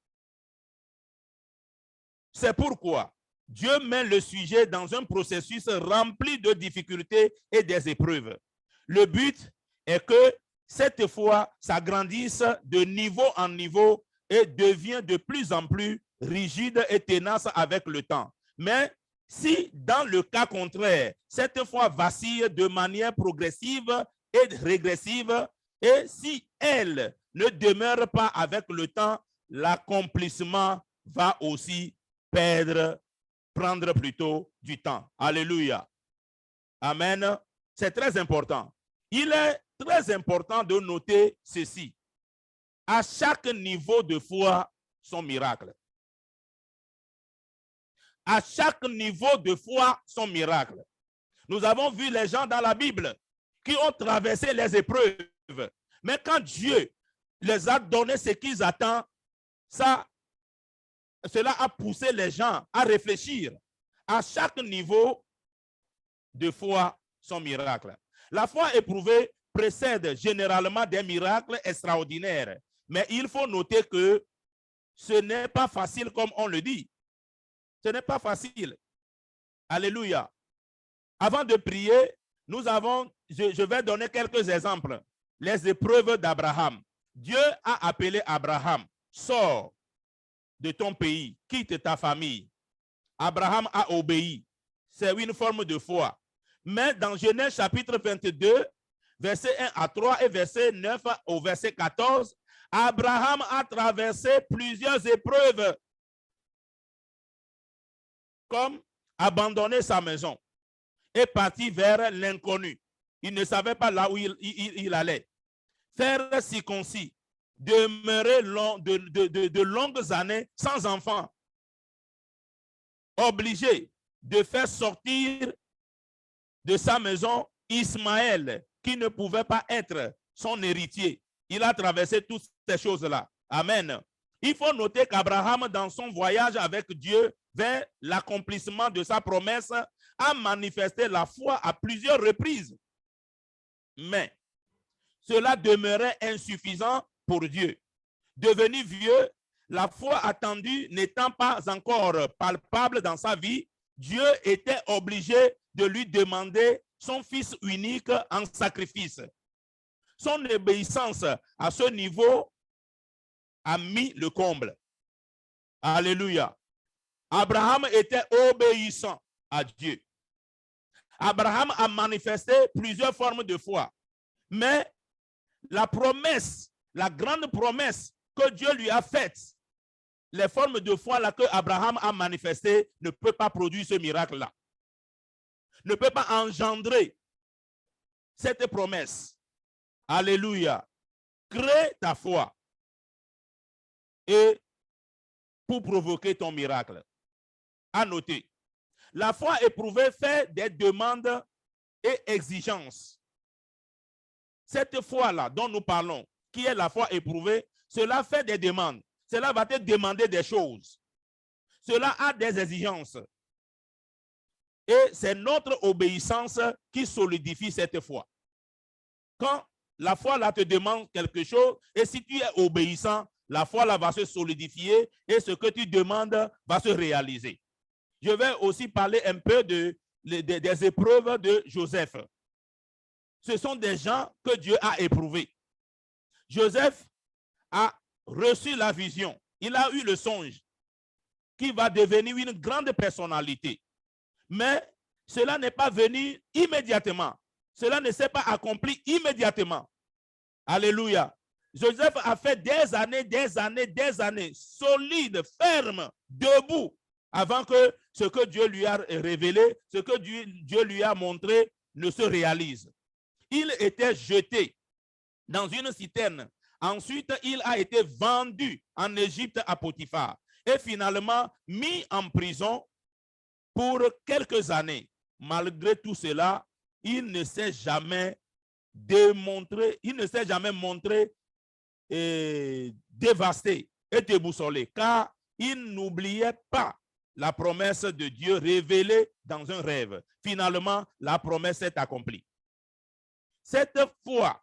C'est pourquoi Dieu met le sujet dans un processus rempli de difficultés et des épreuves. Le but est que cette foi s'agrandisse de niveau en niveau et devient de plus en plus rigide et tenace avec le temps. Mais si dans le cas contraire, cette foi vacille de manière progressive et régressive, et si elle ne demeure pas avec le temps, l'accomplissement va aussi prendre plutôt du temps. Alléluia. Amen. C'est très important. Il est très important de noter ceci. À chaque niveau de foi, son miracle. À chaque niveau de foi, son miracle. Nous avons vu les gens dans la Bible qui ont traversé les épreuves. Mais quand Dieu les a donné ce qu'ils attendent, cela a poussé les gens à réfléchir. À chaque niveau de foi, son miracle. La foi éprouvée précède généralement des miracles extraordinaires. Mais il faut noter que ce n'est pas facile comme on le dit. Ce n'est pas facile. Alléluia. Avant de prier, je vais donner quelques exemples. Les épreuves d'Abraham. Dieu a appelé Abraham, sors de ton pays, quitte ta famille. Abraham a obéi. C'est une forme de foi. Mais dans Genèse chapitre 22, verset 1 à 3 et verset 9 au verset 14, Abraham a traversé plusieurs épreuves, comme abandonner sa maison et partir vers l'inconnu. Il ne savait pas là où il allait. Faire circoncis, demeurer de longues années sans enfant, obligé de faire sortir de sa maison Ismaël, qui ne pouvait pas être son héritier. Il a traversé toutes ces choses-là. Amen. Il faut noter qu'Abraham, dans son voyage avec Dieu vers l'accomplissement de sa promesse, a manifesté la foi à plusieurs reprises. Mais cela demeurait insuffisant pour Dieu. Devenu vieux, la foi attendue n'étant pas encore palpable dans sa vie, Dieu était obligé de lui demander son fils unique en sacrifice. Son obéissance à ce niveau a mis le comble. Alléluia. Abraham était obéissant à Dieu. Abraham a manifesté plusieurs formes de foi. Mais la promesse, la grande promesse que Dieu lui a faite, les formes de foi là que Abraham a manifestées ne peut pas produire ce miracle-là. Ne peut pas engendrer cette promesse. Alléluia. Crée ta foi et pour provoquer ton miracle. À noter, la foi éprouvée fait des demandes et exigences. Cette foi-là dont nous parlons, qui est la foi éprouvée, cela fait des demandes. Cela va te demander des choses. Cela a des exigences. Et c'est notre obéissance qui solidifie cette foi. Quand la foi là te demande quelque chose, et si tu es obéissant, la foi là va se solidifier et ce que tu demandes va se réaliser. Je vais aussi parler un peu des épreuves de Joseph. Ce sont des gens que Dieu a éprouvés. Joseph a reçu la vision. Il a eu le songe qui va devenir une grande personnalité. Mais cela n'est pas venu immédiatement. Cela ne s'est pas accompli immédiatement. Alléluia. Joseph a fait des années, solide, ferme, debout, avant que ce que Dieu lui a révélé, ce que Dieu lui a montré ne se réalise. Il était jeté dans une citerne. Ensuite, il a été vendu en Égypte à Potiphar et finalement mis en prison pour quelques années. Malgré tout cela, il ne s'est jamais démontré, il ne s'est jamais montré dévasté et déboussolé, car il n'oubliait pas la promesse de Dieu révélée dans un rêve. Finalement, la promesse est accomplie. Cette foi,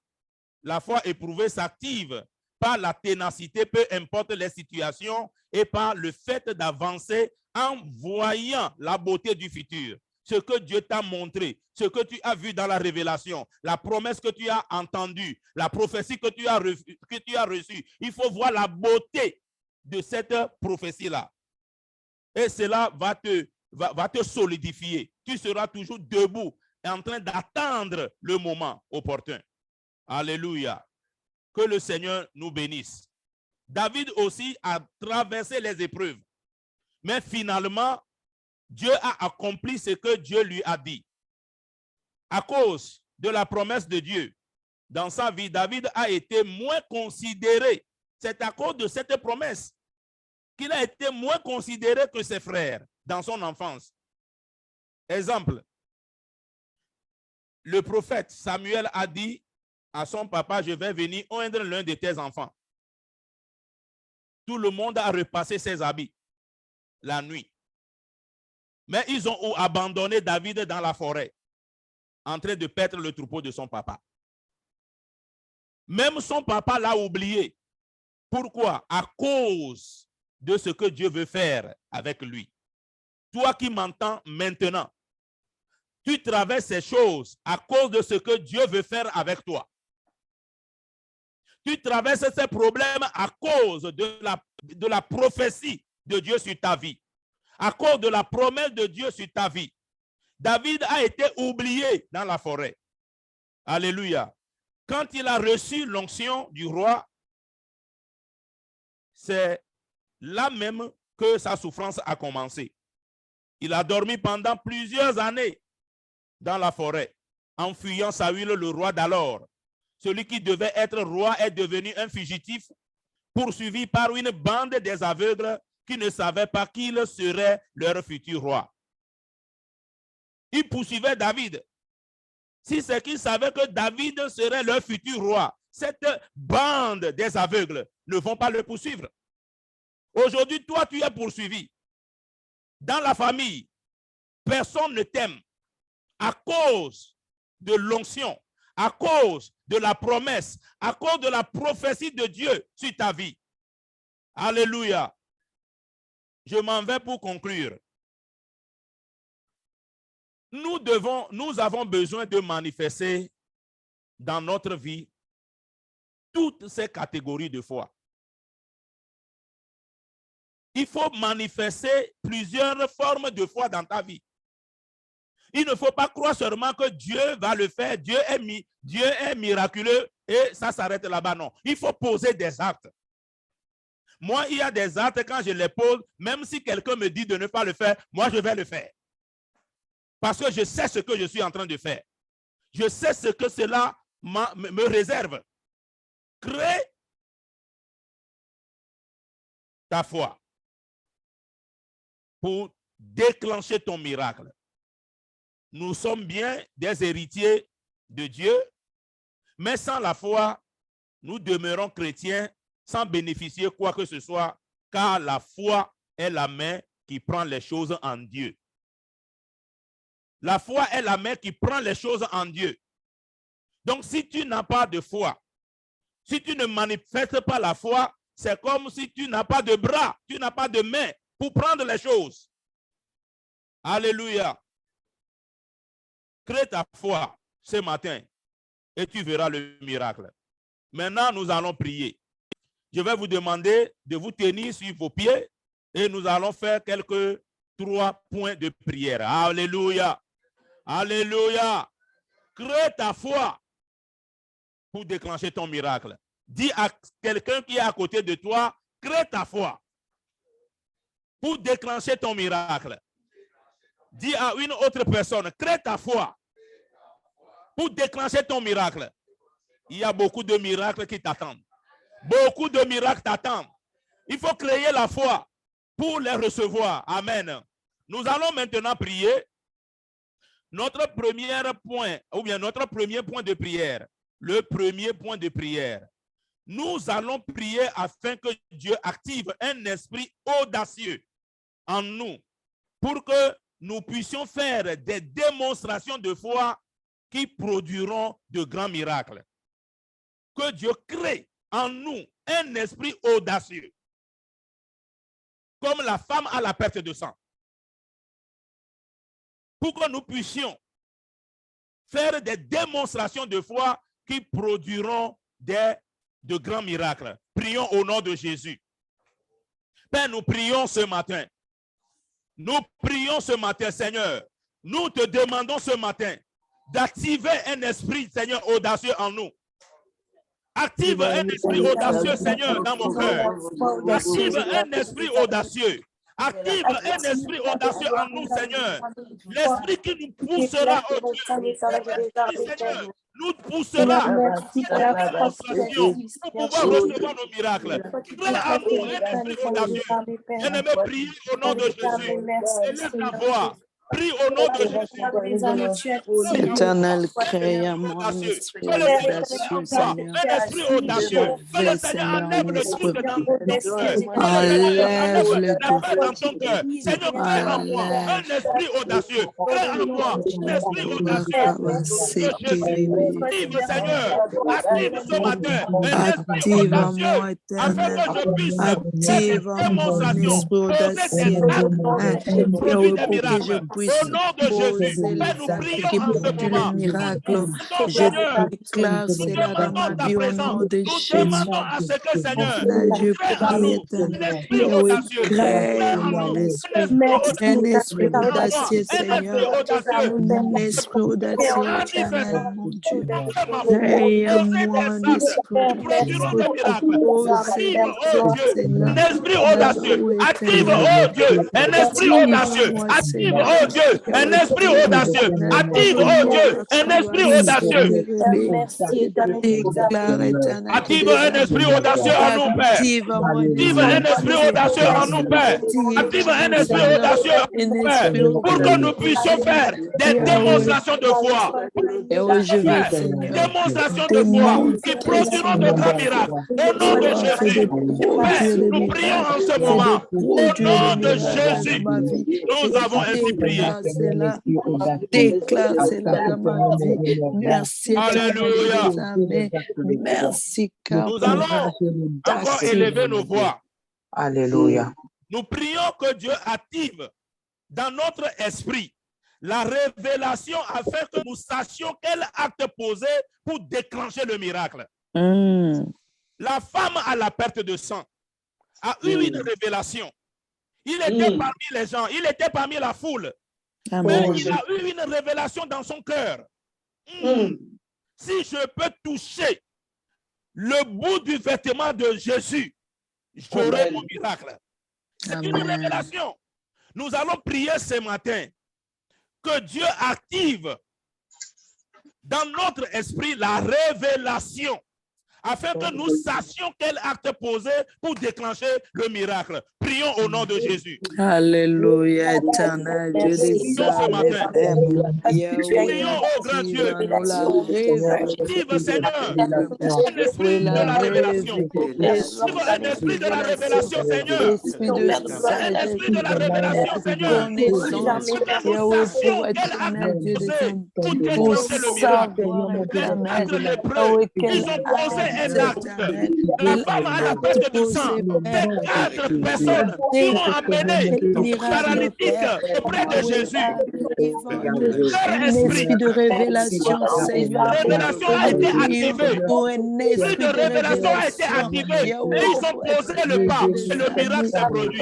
la foi éprouvée, s'active par la ténacité, peu importe les situations, et par le fait d'avancer en voyant la beauté du futur. Ce que Dieu t'a montré, ce que tu as vu dans la révélation, la promesse que tu as entendue, la prophétie que tu as reçue. Il faut voir la beauté de cette prophétie-là. Et cela va te solidifier. Tu seras toujours debout et en train d'attendre le moment opportun. Alléluia. Que le Seigneur nous bénisse. David aussi a traversé les épreuves. Mais finalement, Dieu a accompli ce que Dieu lui a dit. À cause de la promesse de Dieu, dans sa vie, David a été moins considéré. C'est à cause de cette promesse qu'il a été moins considéré que ses frères dans son enfance. Exemple, le prophète Samuel a dit à son papa, je vais venir oindre l'un de tes enfants. Tout le monde a repassé ses habits la nuit. Mais ils ont abandonné David dans la forêt, en train de perdre le troupeau de son papa. Même son papa l'a oublié. Pourquoi? À cause de ce que Dieu veut faire avec lui. Toi qui m'entends maintenant, tu traverses ces choses à cause de ce que Dieu veut faire avec toi. Tu traverses ces problèmes à cause de la prophétie de Dieu sur ta vie, à cause de la promesse de Dieu sur ta vie. David a été oublié dans la forêt. Alléluia. Quand il a reçu l'onction du roi, c'est là même que sa souffrance a commencé. Il a dormi pendant plusieurs années dans la forêt, en fuyant Saül, le roi d'alors. Celui qui devait être roi est devenu un fugitif, poursuivi par une bande des aveugles qui ne savaient pas qu'il serait leur futur roi. Ils poursuivaient David. Si c'est qu'ils savaient que David serait leur futur roi, cette bande des aveugles ne vont pas le poursuivre. Aujourd'hui, toi, tu es poursuivi. Dans la famille, personne ne t'aime à cause de l'onction, à cause de la promesse, à cause de la prophétie de Dieu sur ta vie. Alléluia. Je m'en vais pour conclure. Nous avons besoin de manifester dans notre vie toutes ces catégories de foi. Il faut manifester plusieurs formes de foi dans ta vie. Il ne faut pas croire seulement que Dieu va le faire, Dieu est miraculeux et ça s'arrête là-bas. Non, il faut poser des actes. Moi, il y a des actes, quand je les pose, même si quelqu'un me dit de ne pas le faire, moi, je vais le faire. Parce que je sais ce que je suis en train de faire. Je sais ce que cela me réserve. Crée ta foi pour déclencher ton miracle. Nous sommes bien des héritiers de Dieu, mais sans la foi, nous demeurons chrétiens sans bénéficier quoi que ce soit, car la foi est la main qui prend les choses en Dieu. La foi est la main qui prend les choses en Dieu. Donc, si tu n'as pas de foi, si tu ne manifestes pas la foi, c'est comme si tu n'as pas de bras, tu n'as pas de main pour prendre les choses. Alléluia. Crée ta foi ce matin et tu verras le miracle. Maintenant, nous allons prier. Je vais vous demander de vous tenir sur vos pieds et nous allons faire quelques 3 points de prière. Alléluia. Alléluia. Crée ta foi pour déclencher ton miracle. Dis à quelqu'un qui est à côté de toi, crée ta foi pour déclencher ton miracle. Dis à une autre personne, crée ta foi pour déclencher ton miracle. Il y a beaucoup de miracles qui t'attendent. Beaucoup de miracles t'attendent. Il faut créer la foi pour les recevoir. Amen. Nous allons maintenant prier. Notre premier point, ou bien notre premier point de prière. Le premier point de prière. Nous allons prier afin que Dieu active un esprit audacieux en nous pour que nous puissions faire des démonstrations de foi qui produiront de grands miracles. Que Dieu crée en nous un esprit audacieux, comme la femme à la perte de sang, pour que nous puissions faire des démonstrations de foi qui produiront de grands miracles. Prions au nom de Jésus. Père, nous prions ce matin. Nous prions ce matin, Seigneur. Nous te demandons ce matin d'activer un esprit, Seigneur, audacieux en nous. Active un esprit audacieux, Seigneur, dans mon cœur. Active un esprit audacieux. Active un esprit audacieux en nous, Seigneur. L'esprit qui nous poussera au Dieu. L'esprit, Seigneur, nous poussera à la démonstration pour pouvoir recevoir nos miracles. Crée en nous un esprit audacieux. Bien-aimé, priez au nom de Jésus. Élève ta voix. Prie au nom de Jésus. Éternel, crée en moi un esprit audacieux, Seigneur. Un esprit audacieux. Que le Réveille, Seigneur Seigneur, enlève mon le esprit. doute dans ton cœur. Que le Seigneur Enlève enlève le la doute. peur dans ton cœur. Seigneur, crée en moi un esprit audacieux. Crée en moi un esprit audacieux. Active, Seigneur. Active ce matin un esprit Active en audacieux moi, afin éternel. que je puisse faire Active des en moi un démonstrations, esprit poser des audacieux. actes qui produisent des Pour que je miracles. puisse Au nom de Jésus, poser Père, les nous actes prions qui en ce produisent les moment. miracles. Nous demandons, Je Seigneur, déclare nous cela dans demandons ma ta vie au présence. nom de Nous Jésus. demandons à ce que, Seigneur, Là, je crée en prie, nous éternel. un esprit Et oui, audacieux. crée Crée en en nous mon un esprit esprit un esprit audacieux. En moi, audacieux, un esprit Seigneur. audacieux. Un esprit audacieux, éternel, Manifeste mon Dieu. ma foi. Crée en Poser moi un des actes esprit qui produiront audacieux. des miracles. Poser Active, les oh actes, Dieu, un Seigneur. esprit audacieux. Oh, Active, éternel. oh Dieu, un esprit Active en audacieux. moi, Active, Seigneur. oh Dieu, Et un oui, esprit prie, audacieux. éternel. Active, oh Dieu, un esprit audacieux. Déclare, éternel, que Active des un actes. esprit audacieux en nous, Père. Active en moi un Active esprit un esprit audacieux. audacieux en nous, Père. Active Active en un moi, esprit Seigneur. audacieux en Un nous, Père. esprit Pour que nous audacieux, puissions Seigneur. faire des Yahweh. démonstrations de foi. Et oui, je veux, Faire Seigneur, démonstrations de foi qui démontrer, produiront de Seigneur. grands miracles. Au nom de Oh, fais de Jésus. Père, produire des nous prions miracles. en ce Fais de moment. Au produire des nom de miracles dans Jésus. ma vie. Nous Je avons ainsi prié. déclare cela. Déclare cela dans ma vie. Merci, éternel Dieu Alléluia. des armées. Merci, car Nous pour allons encore élever nos voix. Alléluia. Nous prions que Dieu active dans notre esprit la révélation afin que nous sachions quel acte poser pour déclencher le miracle. La femme à la perte de sang a eu une révélation. Il était parmi les gens, il était parmi la foule. Mais il a eu une révélation dans son cœur. Si je peux toucher le bout du vêtement de Jésus, j'aurai mon miracle. C'est une révélation. Nous allons prier ce matin que Dieu active dans notre esprit la révélation afin que nous sachions quel acte poser pour déclencher le miracle. Prions au nom de Jésus. Alléluia, éternel Dieu des armées. Prions au grand Dieu. Active, Seigneur, un esprit de la révélation. Active un esprit de la révélation, Seigneur. Un esprit de la révélation, Seigneur. Que nous sachions quel acte poser pour déclencher le miracle. Les quatre lépreux, ils ont posé un acte. La femme à la perte de sang. Les quatre personnes qui ont amené le paralytique auprès de Jésus. Leur esprit de révélation, Seigneur. La révélation a été activée. Pour un esprit de révélation a été activé. Et ils ont posé le pas. Et le miracle s'est produit.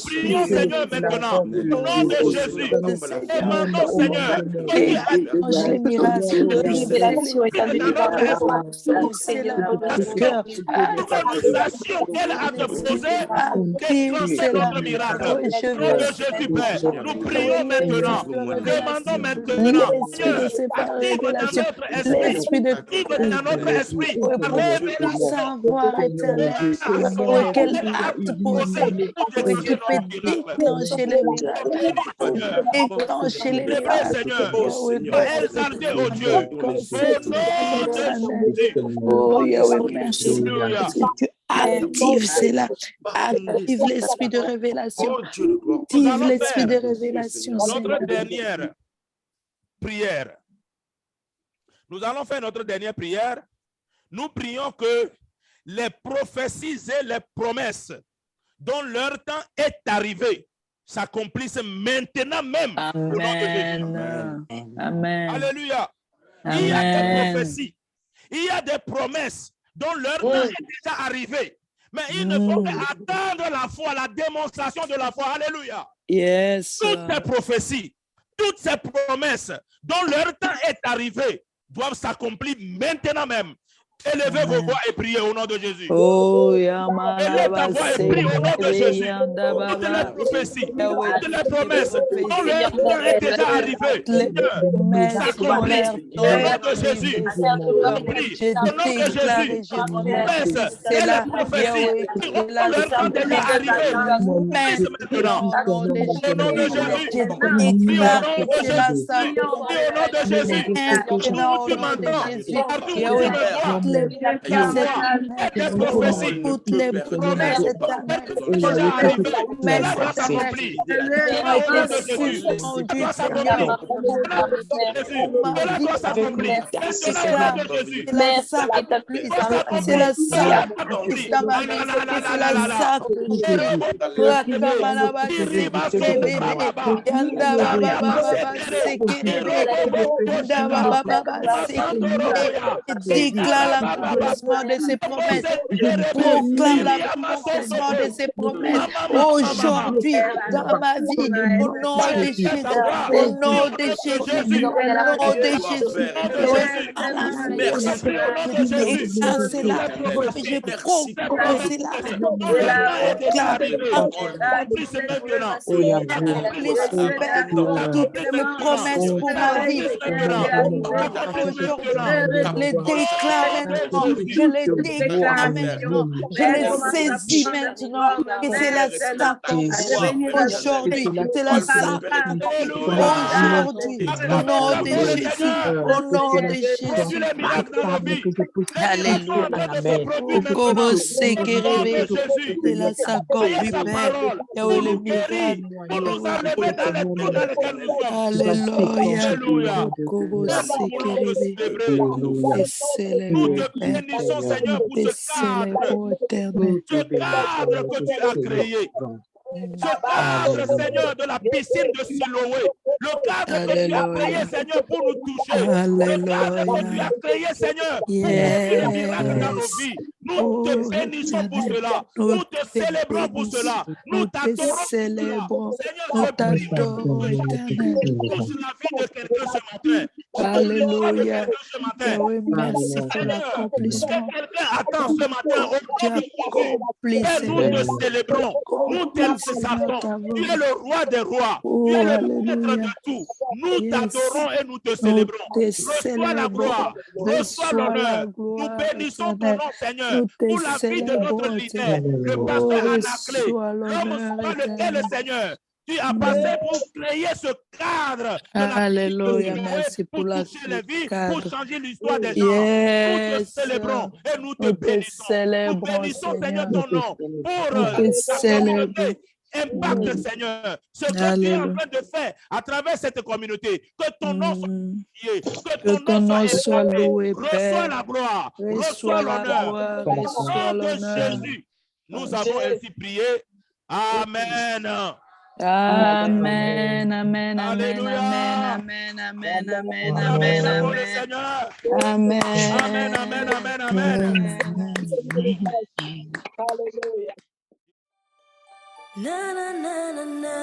Prions, Seigneur, maintenant. Au nom de Jésus. Demandons, Seigneur, que tu actives les miracles de révélation dans notre esprit. Pour que nous sachions quel acte poser, déclencher notre miracle. Au nom de Jésus, Père, nous prions maintenant. Demandons maintenant. Dieu, active dans notre esprit. Active dans notre esprit. Savoir éternel quel acte poser qui peut déclencher les miracles. Déclencher les miracles. Seigneur, sois exalté, oh Dieu. Au nom de Jésus. Oh Yahweh, merci. Tu actives cela. Active l'esprit de révélation. Active l'esprit de révélation. Notre dernière prière. Nous allons faire notre dernière prière. Nous prions que les prophéties et les promesses dont leur temps est arrivé s'accomplissent maintenant même. Amen. Amen. Alléluia. Amen. Il y a des prophéties, il y a des promesses dont leur temps est déjà arrivé. Mais il ne faut qu'attendre la foi, la démonstration de la foi. Alléluia. Yes. Toutes ces prophéties, toutes ces promesses dont leur temps est arrivé doivent s'accomplir maintenant même. Élevez vos voix et priez au nom de Jésus. Oh, Élève ta voix et prie au nom de Jésus. Toutes les prophéties, toutes les promesses dont leur temps est déjà arrivé. Nous s'accomplissent au nom de Jésus. Prie au nom de Jésus. Promesse et les prophéties qui ont leur temps déjà arrivé. Promesse maintenant. Au nom de Jésus. Prie au nom de Jésus. Prie au nom de Jésus. Partout où tu m'entends, partout où tu me vois, des prophéties, toutes les promesses déjà arrivées. Cela doit s'accomplir. Cela doit s'accomplir. Cela doit s'accomplir. Cela doit s'accomplir. C'est la sacrifice dans ma vie. C'est la déclare l'accomplissement de ses promesses. Je proclame l'accomplissement de ses promesses aujourd'hui dans ma vie. Au nom de Jésus. Au nom de Jésus. Au nom de Jésus. C'est là. Je proclame toutes mes promesses pour ma vie. Les déclare maintenant, je les déclare maintenant, je les saisis maintenant, et c'est la s'accomplir aujourd'hui, c'est la s'accomplir aujourd'hui, au nom de Jésus, au nom de Jésus. Alléluia. Comment c'est que rêver, c'est la s'accomplir, Père, et où le miracle. Alléluia. Comment c'est que rêver. Nous te bénissons, Seigneur, pour ce cadre que tu as créé. Ce cadre, Seigneur, de la piscine de Siloé. Le cadre que tu as créé, Seigneur, pour nous toucher. Le cadre que tu as créé, Seigneur, pour faire des miracles dans nos vies. Nous te bénissons pour cela. Nous te célébrons pour cela. Nous t'adorons. Seigneur, je prie pour la vie de quelqu'un ce matin. Alléluia. Merci pour l'accomplissement. Quelqu'un attend ce matin au nom de Jésus. Nous te célébrons. Nous t'exaltons. Tu es le roi des rois. Tu es le maître de tout. Nous t'adorons et nous te célébrons. Reçois la gloire. Reçois l'honneur. Nous bénissons ton nom, Seigneur, pour la vie de notre leader, le pasteur Anaclé, l'homme par lequel, Seigneur, tu as passé pour créer ce cadre. Alléluia, merci pour la vie, pour changer l'histoire des gens. Nous te célébrons et nous te bénissons. Nous bénissons, Seigneur, ton nom pour ta communauté. Impacte, Seigneur, ce que tu es en train de faire à travers cette communauté. Que ton nom soit prié, que ton nom soit loué. Reçois la gloire, reçois l'honneur. Au nom de Jésus, nous avons ainsi prié. Amen. Amen, amen, amen, amen, amen, amen, amen, amen, amen. Amen. Amen, amen, amen, amen. Na na na na na.